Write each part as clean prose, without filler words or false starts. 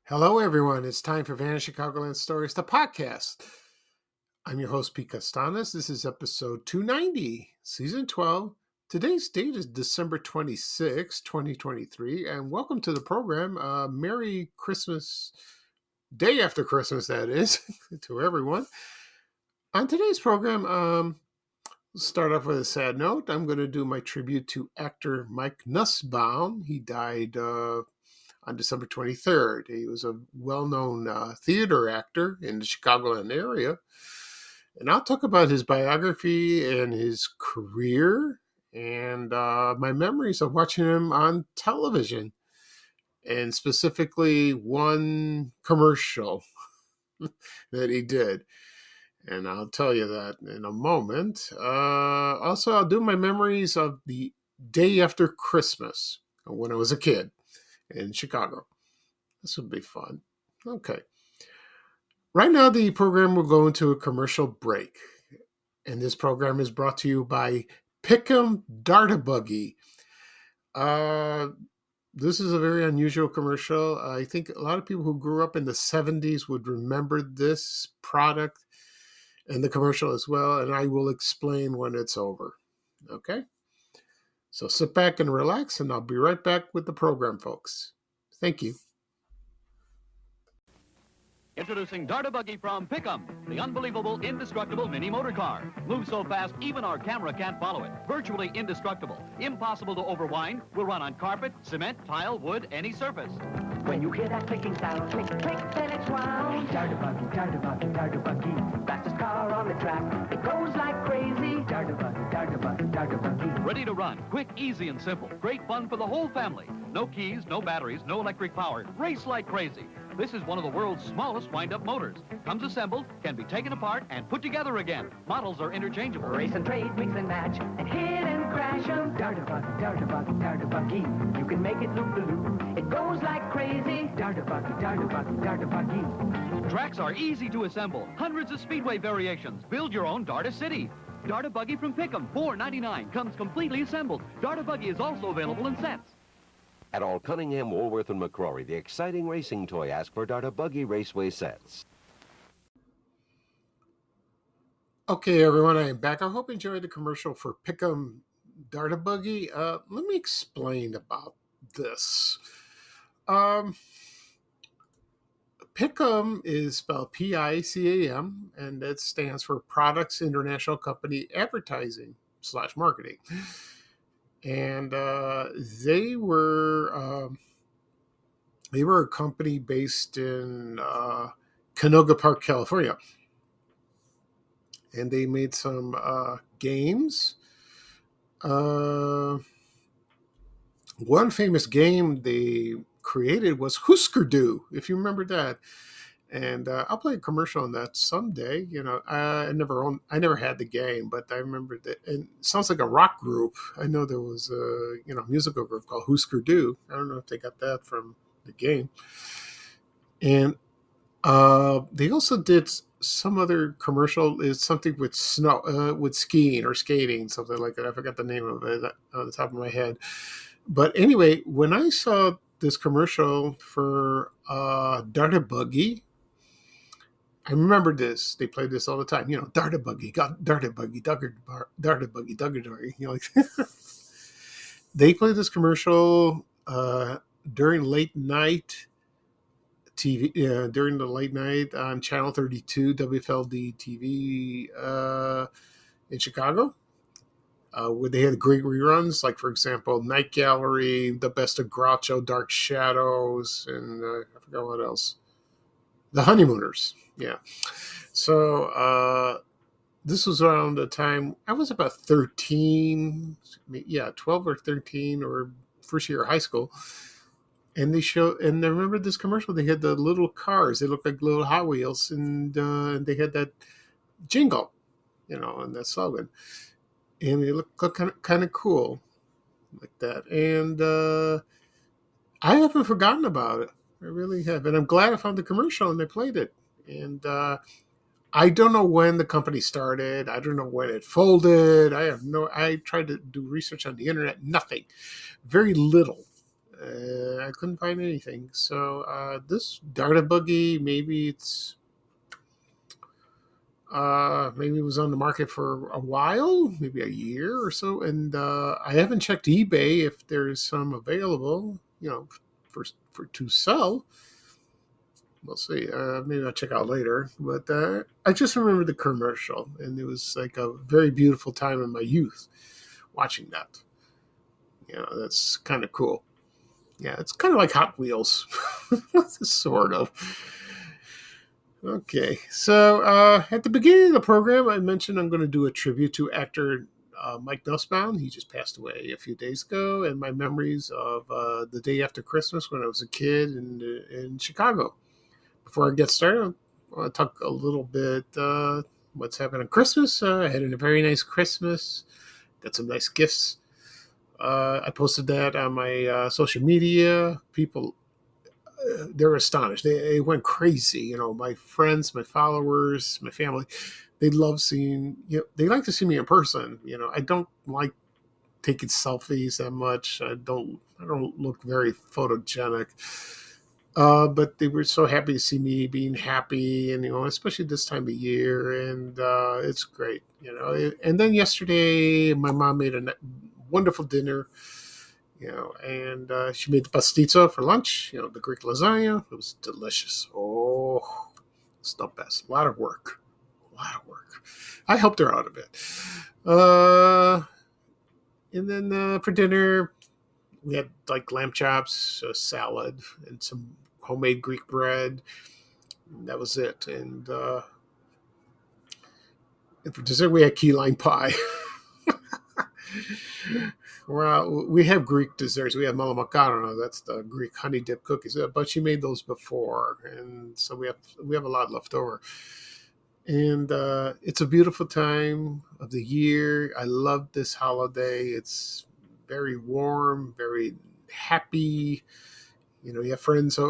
Hello, everyone. It's time for Vanished Chicagoland Stories, the podcast. I'm your host, Pete Costanas. This is episode 290, season 12. Today's date is December 26, 2023, and welcome to the program. Merry Christmas, day after Christmas, that is, to everyone. On today's program, let's start off with a sad note. I'm going to do my tribute to actor Mike Nussbaum. He died on December 23rd. He was a well-known theater actor in the Chicagoland area. And I'll talk about his biography and his career and my memories of watching him on television, and specifically one commercial that he did. And I'll tell you that in a moment. Also, I'll do my memories of the day after Christmas when I was a kid in Chicago. This would be fun. Okay. Right now, the program will go into a commercial break. And this program is brought to you by Pium Buggy. This is a very unusual commercial. I think a lot of people who grew up in the 70s would remember this product and the commercial as well. And I will explain when it's over. Okay? So sit back and relax, and I'll be right back with the program, folks. Thank you. Introducing Buggy from Pium, the unbelievable, indestructible mini motor car. Moves so fast, even our camera can't follow it. Virtually indestructible. Impossible to overwind. Will run on carpet, cement, tile, wood, any surface. When you hear that clicking sound, click, click, then it's wound. Buggy, fastest car on the track. It goes like crazy. Buggy. Ready to run. Quick, easy, and simple. Great fun for the whole family. No keys, no batteries, no electric power. Race like crazy. This is one of the world's smallest wind-up motors. Comes assembled, can be taken apart, and put together again. Models are interchangeable. Race and trade, mix and match, and hit and crash 'em. Buggy. You can make it loop-the-loop. It goes like crazy. Buggy. Tracks are easy to assemble. Hundreds of speedway variations. Build your own Darta City. Darta Buggy from Pium, $4.99. Comes completely assembled. Darta Buggy is also available in sets. At all Cunningham, Woolworth, and McCrory, the exciting racing toy ask for Darta Buggy Raceway sets. Okay, everyone, I am back. I hope you enjoyed the commercial for Pium Darta Buggy. Let me explain about this. Pium is spelled P-I-C-A-M, and that stands for Products International Company Advertising / Marketing. And they were a company based in Canoga Park, California, and they made some games. One famous game they created was Husker Du, if you remember that. And I'll play a commercial on that someday. You know, I never had the game, but I remember that. And it sounds like a rock group. I know there was a musical group called Husker Du. I don't know if they got that from the game. And they also did some other commercial. Is something with snow, with skiing or skating, something like that. I forgot the name of it on the top of my head. But anyway, when I saw this commercial for Darta Buggy, I remember this. They played this all the time. Darta Buggy, Darta Buggy, Darta Buggy, like they played this commercial during late night TV, during the late night on Channel 32, WFLD TV in Chicago, where they had great reruns, like, for example, Night Gallery, The Best of Groucho, Dark Shadows, and I forgot what else. The Honeymooners. Yeah. So this was around the time I was about 13, 12 or 13, or first year of high school. And and I remember this commercial. They had the little cars. They looked like little Hot Wheels, and they had that jingle, and that slogan, and it looked kind of cool like that. And I haven't forgotten about it. I really have, and I'm glad I found the commercial and they played it. And I don't know when the company started. I don't know when it folded. I tried to do research on the internet. Nothing. Very little. I couldn't find anything. So this Darta Buggy, maybe it was on the market for a while, maybe a year or so, and I haven't checked eBay if there's some available, for to sell. We'll see. Maybe I'll check out later. But I just remember the commercial, and it was like a very beautiful time in my youth watching that. That's kind of cool. Yeah, it's kind of like Hot Wheels, sort of. Okay, so at the beginning of the program, I mentioned I'm going to do a tribute to actor Mike Nussbaum. He just passed away a few days ago, and my memories of the day after Christmas when I was a kid in Chicago. Before I get started, I want to talk a little bit what's happened on Christmas. I had a very nice Christmas. Got some nice gifts. I posted that on my social media. People, they're astonished. They went crazy. My friends, my followers, my family, they love seeing. They like to see me in person. I don't like taking selfies that much. I don't look very photogenic. But they were so happy to see me being happy, and especially this time of year, and it's great. And then yesterday, my mom made a wonderful dinner. And she made the pastizza for lunch. The Greek lasagna. It was delicious. Oh, it's the best. A lot of work. I helped her out a bit. And then for dinner, we had like lamb chops, a salad, and some homemade Greek bread. And that was it. And for dessert, we had key lime pie. Well, we have Greek desserts. We have malamakarona. That's the Greek honey dip cookies. But she made those before, and so we have a lot left over. And it's a beautiful time of the year. I love this holiday. It's very warm, very happy. You have friends,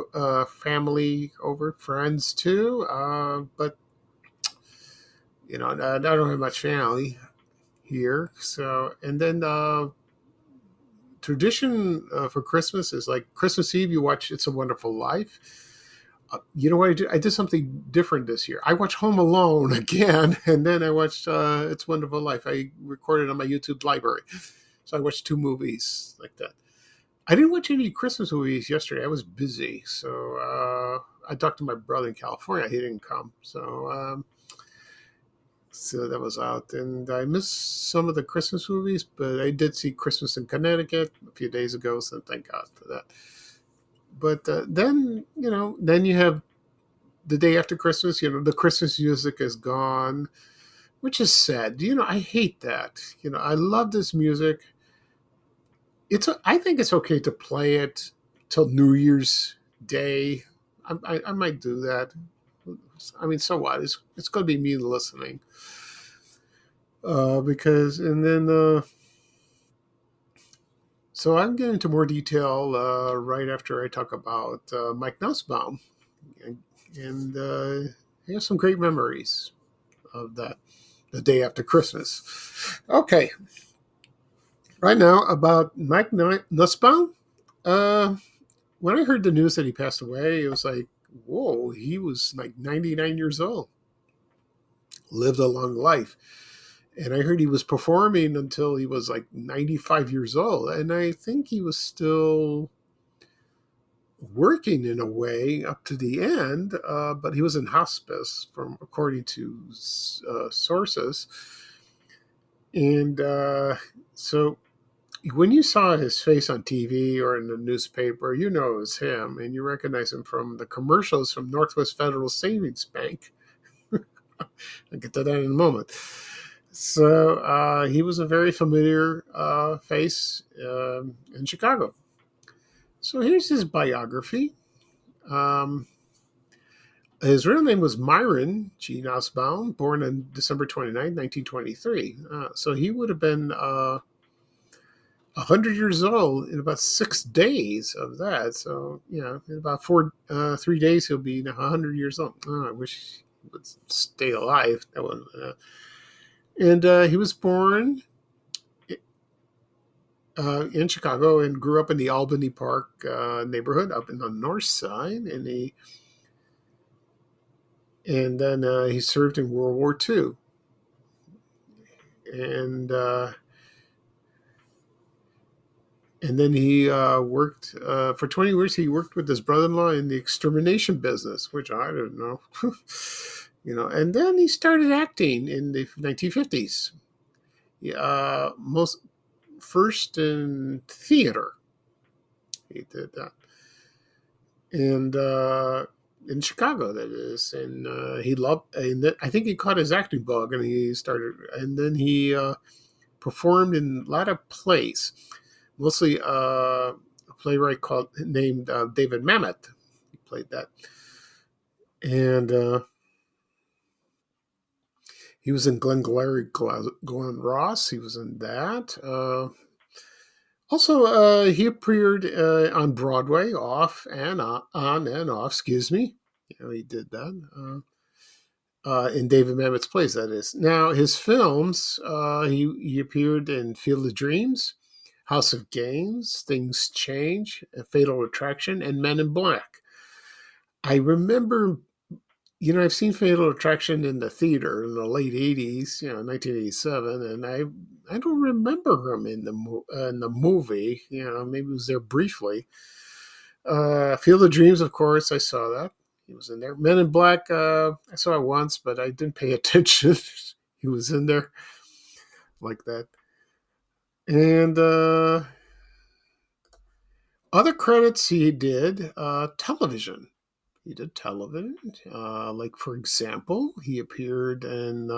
family over, friends too. But I don't have much family here. So, and then tradition for Christmas is like Christmas Eve. You watch It's a Wonderful Life. You know what I did? I did something different this year. I watched Home Alone again, and then I watched It's a Wonderful Life. I recorded on my YouTube library, so I watched two movies like that. I didn't watch any Christmas movies yesterday. I was busy, so I talked to my brother in California. He didn't come, so that was out, and I missed some of the Christmas movies, but I did see Christmas in Connecticut a few days ago, so thank God for that. But then you have the day after Christmas. The Christmas music is gone, which is sad. I hate that. I love this music. I think it's okay to play it till New Year's Day. I might do that. I mean, so what? It's going to be me listening. So I'm getting into more detail right after I talk about Mike Nussbaum, and I have some great memories of that, the day after Christmas. Okay, right now about Mike Nussbaum. When I heard the news that he passed away, it was like, whoa, he was like 99 years old, lived a long life. And I heard he was performing until he was like 95 years old. And I think he was still working in a way up to the end, but he was in hospice, according to sources. And so when you saw his face on TV or in the newspaper, it was him, and you recognize him from the commercials from Northwest Federal Savings Bank. I'll get to that in a moment. So he was a very familiar face in Chicago. So here's his biography. Um, his real name was Myron G. Nussbaum, born on December 29, 1923. So he would have been 100 years old in about 6 days of that. So, in about 3 days, he'll be 100 years old. Oh, I wish he would stay alive. That one. And he was born in Chicago and grew up in the Albany Park neighborhood up in the north side. And then he served in World War II. And then he worked for 20 years. He worked with his brother-in-law in the extermination business, which I didn't know. And then he started acting in the 1950s. Most first in theater. He did that. And in Chicago, that is. And he loved, and I think he caught his acting bug and and then he performed in a lot of plays. Mostly a playwright named David Mamet. He played that, and he was in Glenn Ross. He was in that. Also, he appeared on Broadway, off and on and off. Excuse me. He did that in David Mamet's plays. That is. Now his films. He appeared in Field of Dreams, House of Games, Things Change, Fatal Attraction, and Men in Black. I remember, I've seen Fatal Attraction in the theater in the late 80s, 1987, and I don't remember him in the movie. Maybe he was there briefly. Field of Dreams, of course, I saw that. He was in there. Men in Black, I saw it once, but I didn't pay attention. He was in there like that. And other credits he did, television. He did television. Like, for example, he appeared in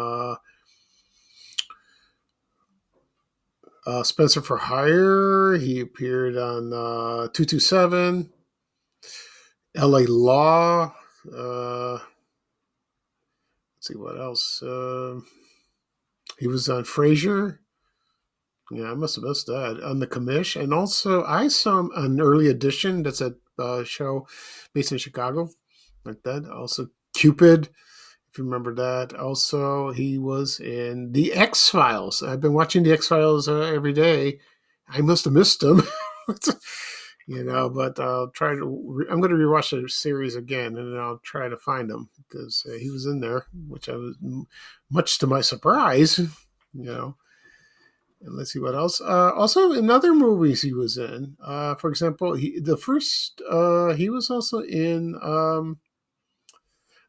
Spencer for Hire. He appeared on 227, L.A. Law. Let's see what else. He was on Frasier. Yeah, I must have missed that. On The Commish. And also, I saw him on Early Edition. That's a show based in Chicago. Like that. Also, Cupid, if you remember that. Also, he was in The X-Files. I've been watching The X-Files every day. I must have missed him. But I'll try to. I'm going to rewatch the series again, and then I'll try to find him because he was in there, which I was much to my surprise. And let's see what else. Also, in other movies he was in. For example, he was also in.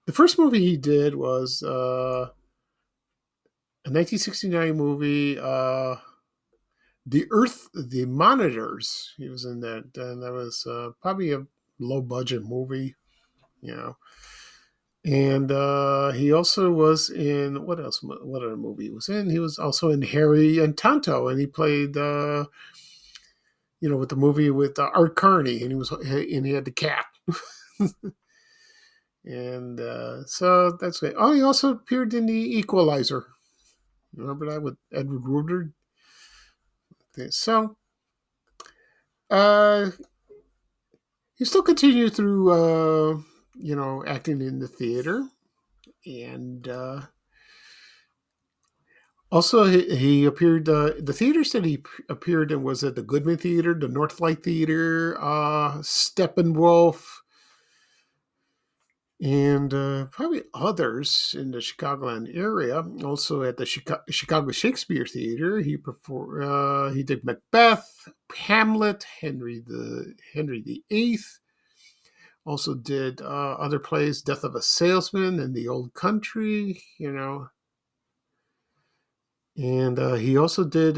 The first movie he did was a 1969 movie, The Monitors. He was in that, and that was probably a low budget movie, And he also was in what else? What other movie he was in? He was also in Harry and Tonto, and he played, with the movie with Art Carney, and he had the cat. And so that's it. Oh, he also appeared in The Equalizer. Remember that with Edward Woodward? So, he still continued through, acting in the theater. And also, he appeared, the theaters that he appeared in was at the Goodman Theater, the Northlight Theater, Steppenwolf, and probably others in the Chicagoland area. Also at the Chicago Shakespeare Theater, he performed. He did Macbeth, Hamlet, Henry VIII. Also did other plays, Death of a Salesman and The Old Country. And he also did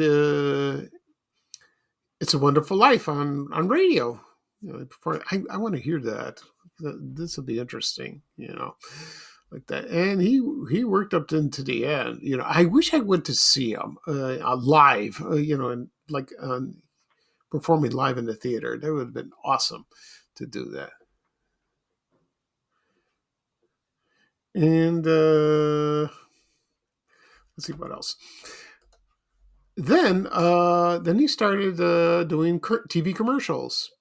It's a Wonderful Life on radio. I want to hear that. This will be interesting, like that. And he worked up into the end. I wish I went to see him live, and like performing live in the theater. That would have been awesome to do that. And let's see what else. Then he started doing TV commercials.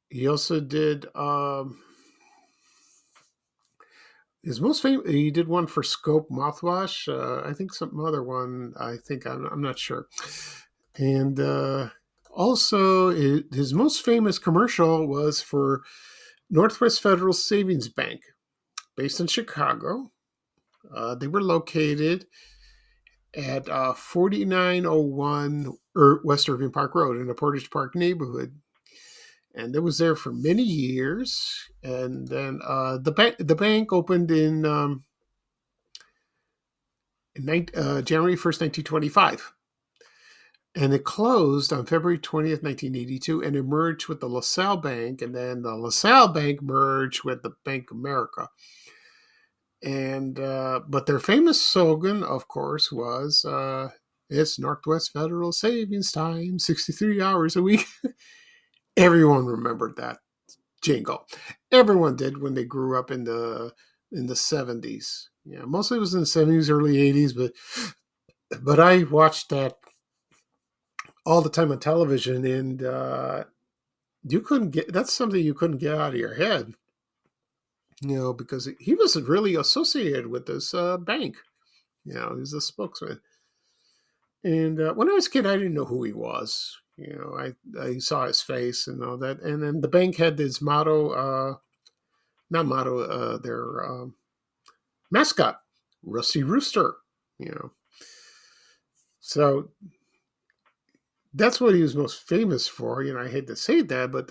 He also did his most famous. He did one for Scope mouthwash. I think some other one. I'm not sure. And also, his most famous commercial was for Northwest Federal Savings Bank, based in Chicago. They were located at 4901 West Irving Park Road in the Portage Park neighborhood. And it was there for many years. And then the bank opened in January 1st, 1925. And it closed on February 20th, 1982, and it merged with the LaSalle Bank. And then the LaSalle Bank merged with the Bank of America. And but their famous slogan, of course, was it's Northwest Federal Savings Time, 63 hours a week. Everyone remembered that jingle. Everyone did when they grew up in the 70s. Yeah, mostly it was in the 70s, early 80s, but I watched that all the time on television, and you couldn't get that's something you couldn't get out of your head. Because he wasn't really associated with this bank. He was a spokesman. And when I was a kid, I didn't know who he was. I saw his face and all that. And then the bank had this motto, their mascot, Rusty Rooster. So that's what he was most famous for. I hate to say that, but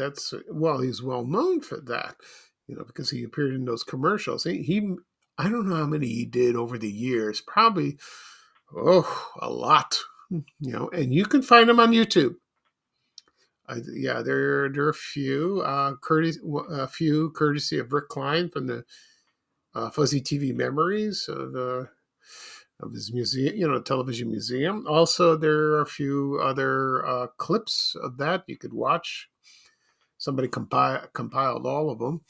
he's well known for that. Because he appeared in those commercials. He I don't know how many he did over the years. Probably, a lot. And you can find them on YouTube. There are a few, courtesy of Rick Klein from the Fuzzy TV Memories of his museum, television museum. Also, there are a few other clips of that you could watch. Somebody compiled all of them.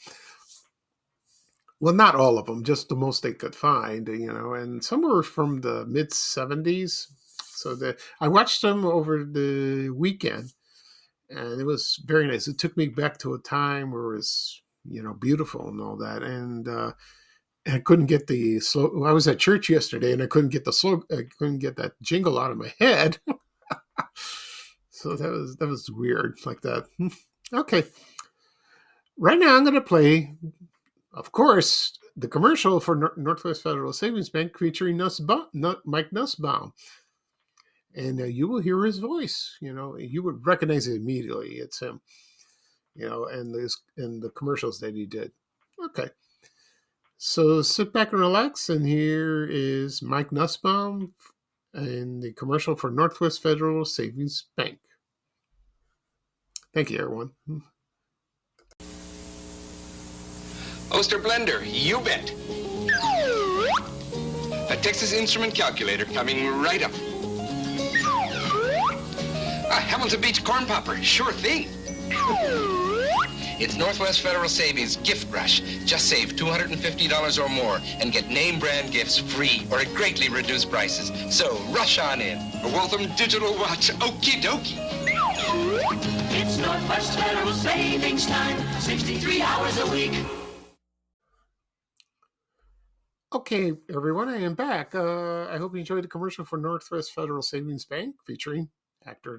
Well, not all of them, just the most they could find, and some were from the mid 70s. So I watched them over the weekend, and it was very nice. It took me back to a time where it was, beautiful and all that. And I couldn't get the slow. I was at church yesterday, and I couldn't get that jingle out of my head. So that was weird, like that. Okay. Right now, I'm going to play, of course, the commercial for Northwest Federal Savings Bank featuring Mike Nussbaum. And you will hear his voice. You would recognize it immediately. It's him. And the commercials that he did. Okay. So sit back and relax. And here is Mike Nussbaum and the commercial for Northwest Federal Savings Bank. Thank you, everyone. Oster Blender, you bet. A Texas Instrument calculator coming right up. A Hamilton Beach corn popper, sure thing. It's Northwest Federal Savings Gift Rush. Just save $250 or more and get name brand gifts free or at greatly reduced prices. So rush on in. A Waltham digital watch, okie dokie. It's Northwest Federal Savings Time, 63 hours a week. Okay, everyone, I am back. I hope you enjoyed the commercial for Northwest Federal Savings Bank featuring actor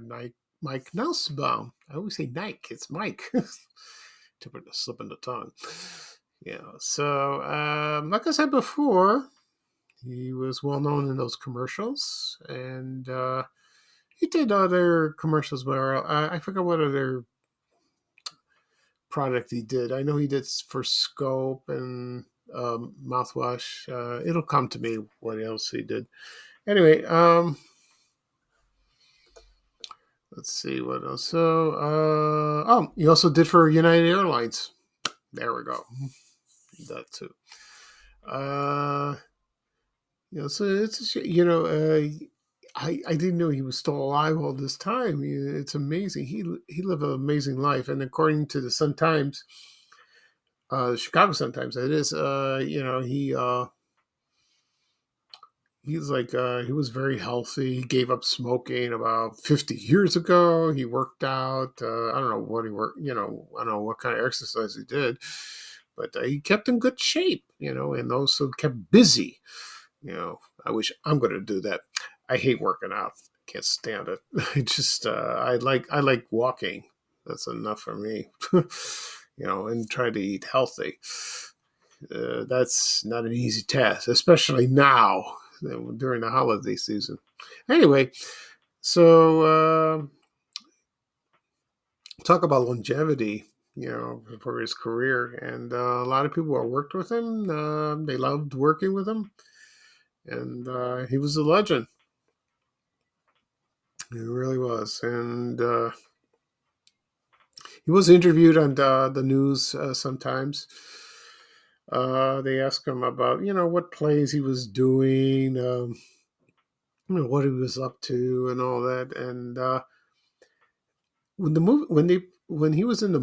Mike Nussbaum. I always say Nike, it's Mike. Tip of the slip in the tongue. So like I said before, he was well known in those commercials, and he did other commercials where I forgot what other product he did. I know he did for Scope and mouthwash. It'll come to me what else he did. Anyway, let's see what else. So, he also did for United Airlines. There we go. That too. So it's I didn't know he was still alive all this time. It's amazing. He lived an amazing life, and according to the Sun Times, the Chicago Sun Times, it is. He's like he was very healthy. He gave up smoking about 50 years ago. He worked out. I don't know what he worked. I don't know what kind of exercise he did, but he kept in good shape. And also kept busy. I wish I'm going to do that. I hate working out. Can't stand it. I like walking. That's enough for me. And try to eat healthy. That's not an easy task, especially now during the holiday season. Anyway, so talk about longevity. For his career, and a lot of people who worked with him, they loved working with him, and he was a legend. He really was, and he was interviewed on the news sometimes. They asked him about, what plays he was doing, what he was up to, and all that. And when the movie, when he was in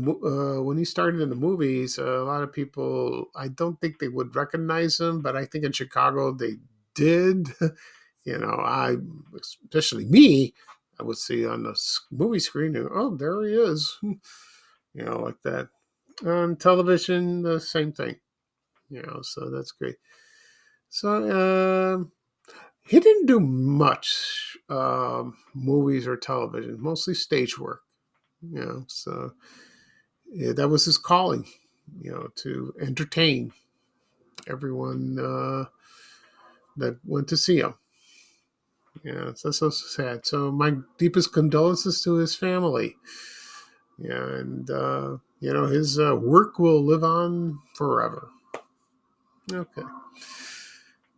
when he started in the movies, a lot of people, I don't think they would recognize him, but I think in Chicago they did. Especially me, I would see on the movie screen, oh, there he is, like that. On television, the same thing. So that's great. So he didn't do much movies or television, mostly stage work. So yeah, that was his calling, to entertain everyone that went to see him. Yeah, that's so sad. So my deepest condolences to his family. Yeah, and his work will live on forever. Okay.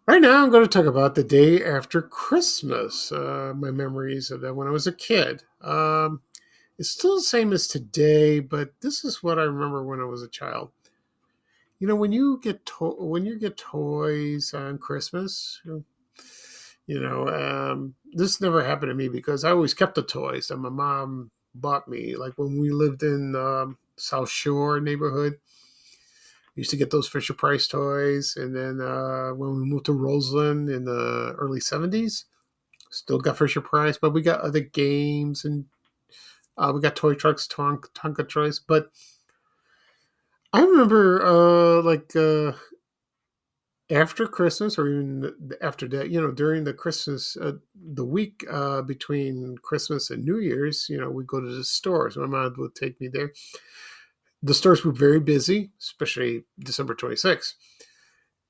Right now, I'm going to talk about the day after Christmas. My memories of that when I was a kid. It's still the same as today, but this is what I remember when I was a child. When you get toys on Christmas, this never happened to me because I always kept the toys that my mom bought me. Like when we lived in South Shore neighborhood, we used to get those Fisher Price toys. And then when we moved to Roseland in the early 70s, still got Fisher Price, but we got other games and we got toy trucks, Tonka toys. But I remember after Christmas or even after that, during the Christmas, the week between Christmas and New Year's, we go to the stores. My mom would take me there. The stores were very busy, especially December 26th.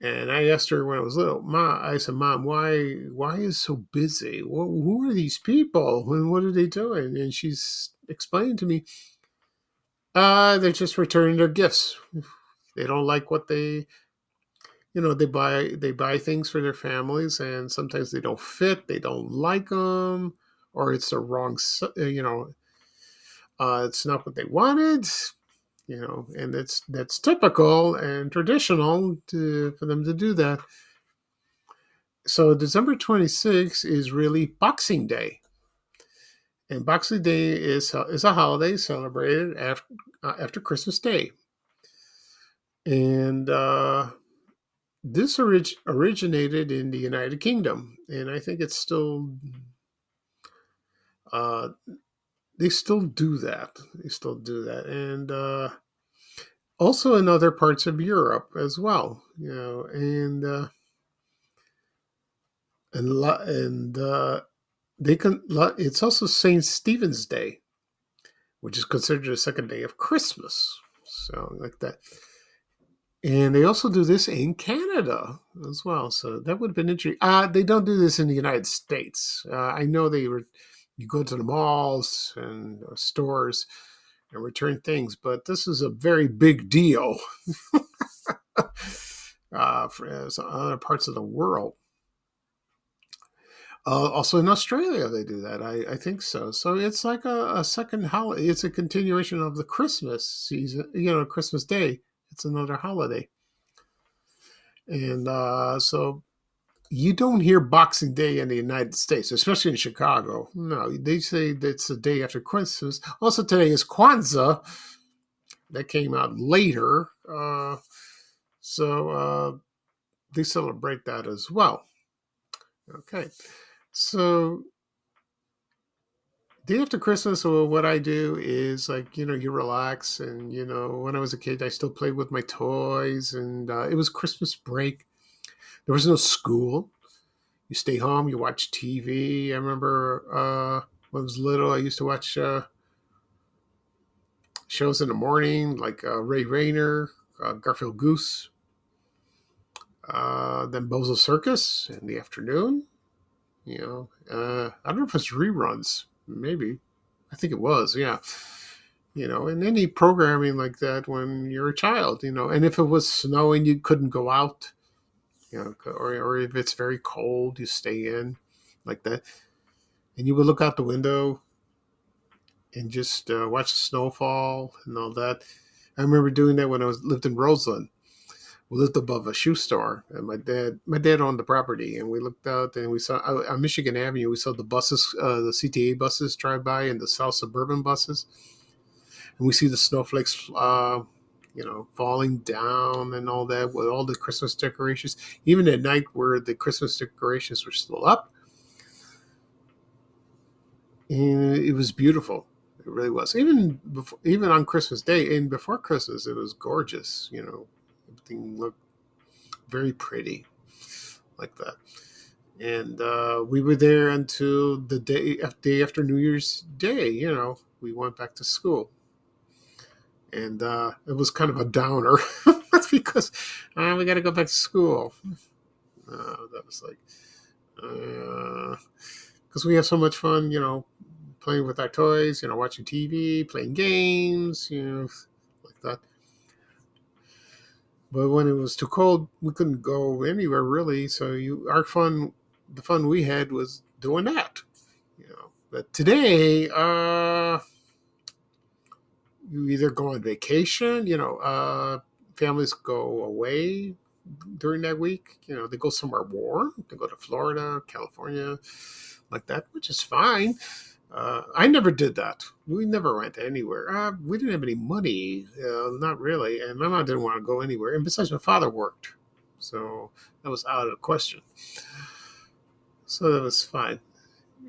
And I asked her when I was little, I said, Mom, why is it so busy? Who are these people? And what are they doing? And she's explained to me, they're just returning their gifts. They don't like what they buy things for their families, and sometimes they don't fit, they don't like them, or it's the wrong, it's not what they wanted, and that's typical and traditional for them to do that. So December 26th is really Boxing Day, and Boxing Day is a holiday celebrated after Christmas Day, and this originated in the United Kingdom, and I think it's still, they still do that. And also in other parts of Europe as well, and they can. It's also Saint Stephen's Day, which is considered the second day of Christmas. So like that. And they also do this in Canada as well. So that would have been interesting. They don't do this in the United States. I know you go to the malls and stores and return things, but this is a very big deal for other parts of the world. Also in Australia, they do that. I think so. So it's like a second holiday. It's a continuation of the Christmas season, Christmas Day. It's another holiday. And so you don't hear Boxing Day in the United States, especially in Chicago. No, they say that's the day after Christmas. Also, today is Kwanzaa. That came out later. So they celebrate that as well. Okay. So day after Christmas, well, what I do is like, you relax. And, when I was a kid, I still played with my toys. And it was Christmas break. There was no school. You stay home, you watch TV. I remember when I was little, I used to watch shows in the morning like Ray Rayner, Garfield Goose, then Bozo Circus in the afternoon. I don't know if it's reruns. Maybe. I think it was, yeah. And any programming like that when you're a child, and if it was snowing, you couldn't go out, or if it's very cold, you stay in like that. And you would look out the window and just watch the snowfall and all that. I remember doing that when I lived in Roseland. We lived above a shoe store, and my dad owned the property, and we looked out and we saw on Michigan Avenue. We saw the buses, the CTA buses drive by, and the South Suburban buses, and we see the snowflakes, falling down and all that with all the Christmas decorations. Even at night, where the Christmas decorations were still up, and it was beautiful. It really was. Even on Christmas Day and before Christmas, it was gorgeous. Everything looked very pretty like that. And we were there until the day after New Year's Day. We went back to school, and it was kind of a downer. That's because we got to go back to school. That was like because we have so much fun, playing with our toys, watching TV, playing games, like that. But when it was too cold, we couldn't go anywhere really. So the fun we had was doing that. But today, you either go on vacation, families go away during that week. They go somewhere warm. They go to Florida, California, like that, which is fine. I never did that. We never went anywhere. We didn't have any money, not really, and my mom didn't want to go anywhere. And besides, my father worked, so that was out of the question. So that was fine.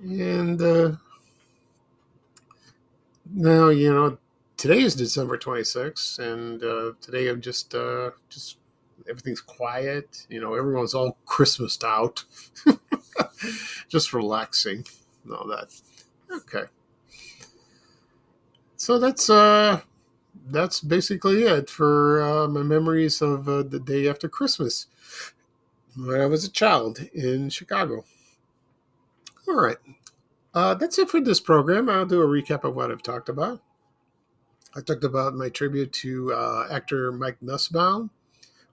And now, today is December 26th, and today I'm just everything's quiet. Everyone's all Christmased out, just relaxing and all that. Okay. So that's basically it for my memories of the day after Christmas when I was a child in Chicago. All right. That's it for this program. I'll do a recap of what I've talked about. I talked about my tribute to actor Mike Nussbaum,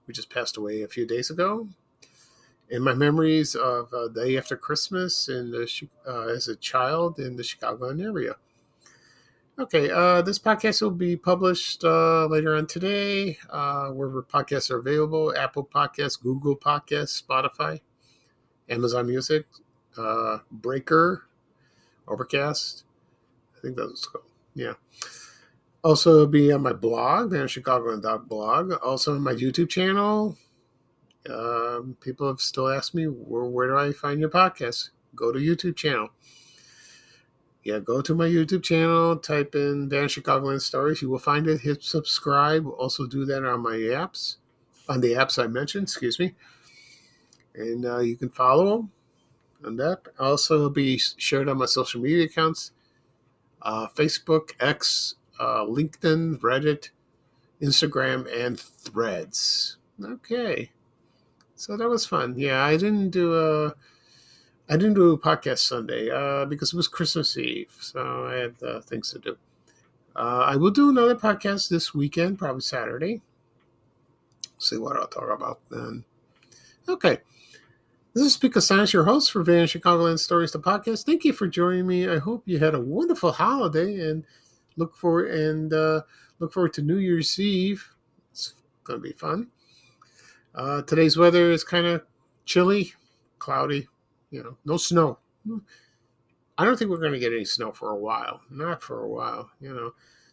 who just passed away a few days ago, and my memories of the day after Christmas as a child in the Chicagoland area. Okay, this podcast will be published later on today, wherever podcasts are available: Apple Podcasts, Google Podcasts, Spotify, Amazon Music, Breaker, Overcast. I think that's called. Yeah. Also, it'll be on my blog, chicagoland.blog. Also on my YouTube channel. People have still asked me, where do I find your podcast? Go to YouTube channel. Yeah, go to my YouTube channel, type in Van Chicagoland Stories. You will find it. Hit subscribe. We'll also do that on my apps, on the apps I mentioned, excuse me. And you can follow them on that. Also, it'll be shared on my social media accounts, Facebook, X, LinkedIn, Reddit, Instagram, and Threads. Okay. So that was fun. Yeah, I didn't do a podcast Sunday because it was Christmas Eve, so I had things to do. I will do another podcast this weekend, probably Saturday. See what I'll talk about then. Okay. This is Pete Costanis, your host for Van Chicagoland Stories, the podcast. Thank you for joining me. I hope you had a wonderful holiday and look forward to New Year's Eve. It's going to be fun. Today's weather is kind of chilly, cloudy, no snow. I don't think we're going to get any snow for a while. Not for a while,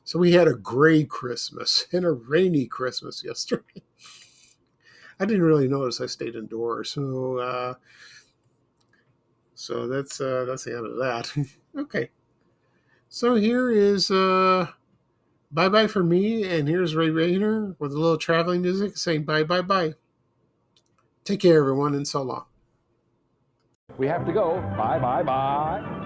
So we had a gray Christmas and a rainy Christmas yesterday. I didn't really notice. I stayed indoors. So that's the end of that. Okay. So here is bye-bye for me, and here's Ray Rayner with a little traveling music saying bye-bye-bye. Take care, everyone, and so long. We have to go. Bye, bye, bye.